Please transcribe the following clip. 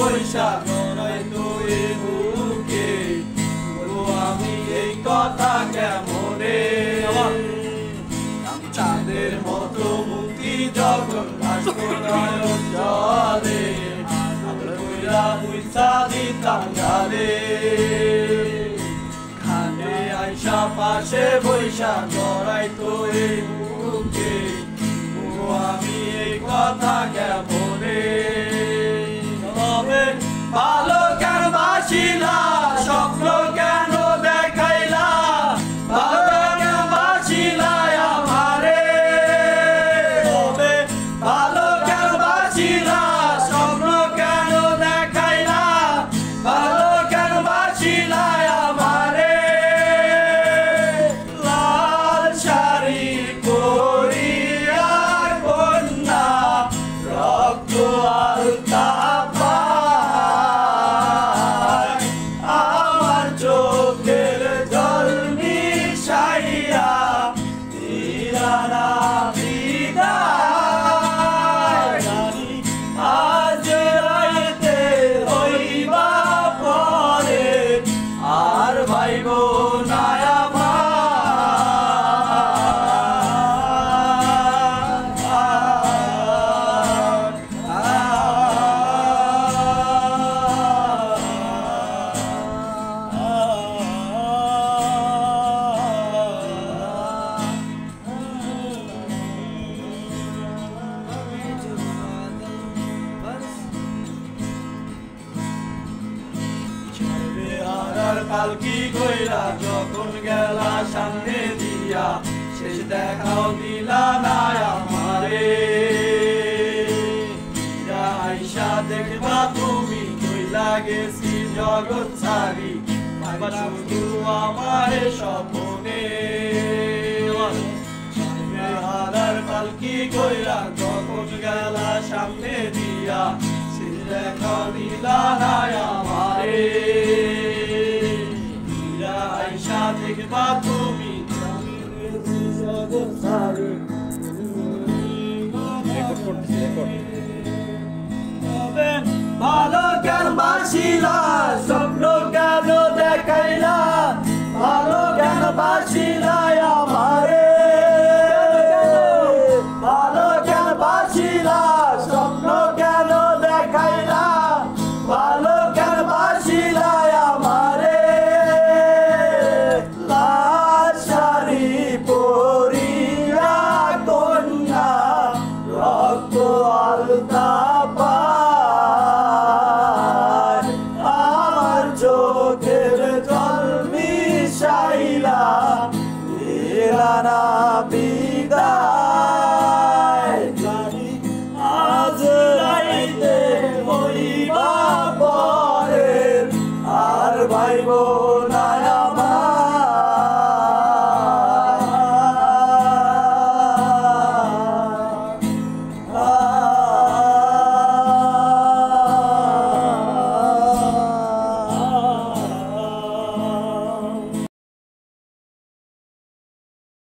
বৈশা গড়াই তুই বুকে আমি এই কথা কেমনে চাঁদের মতো মুক্তি যখন আসতো নয়ন জলে কইরা মুইসা দিতাম গালে খানে আইসা পাশে বৈশা গড়াই তুই বুকে আমি এই কথা কেমনে তবে ভালো কেন বাসিলা স্বপ্ন কেন দেখাইলা ভালো কেন বাসিলা আমারে তবে ভালো কেন বাসিলা স্বপ্ন কেন দেখাইলা ভালো কেন বাসিলা আমারে লাল শাড়ি পরিয়া কন্যা রক্ত আলতা পালকি কইরা যখন গেলা সামনে দিয়া শেষ দেখাও দিলা না আমারে আইসা দেখবা তুমি কইলা গেছি জগৎ ছাড়ি শুধু আমারে স্বপ্নে হারার পালকি কইরা যখন গেলা সামনে দিয়া শেষ দেখাও দিলা না আমারে আইসা দেখবা তুমি ভালো কেন বাসিলা স্বপ্ন কেন দেখাইলা ভালো কেন বাসিলা আমারে ভালো কেন বাসিলা স্বপ্ন কেন দেখাইলা ভালো কেন বাসিলা আমারে লাল শাড়ি পরিয়া কন্যা রক্ত আলতা পায় আমার চোখের জল মিশাইলা দিলা না বিদায় আজ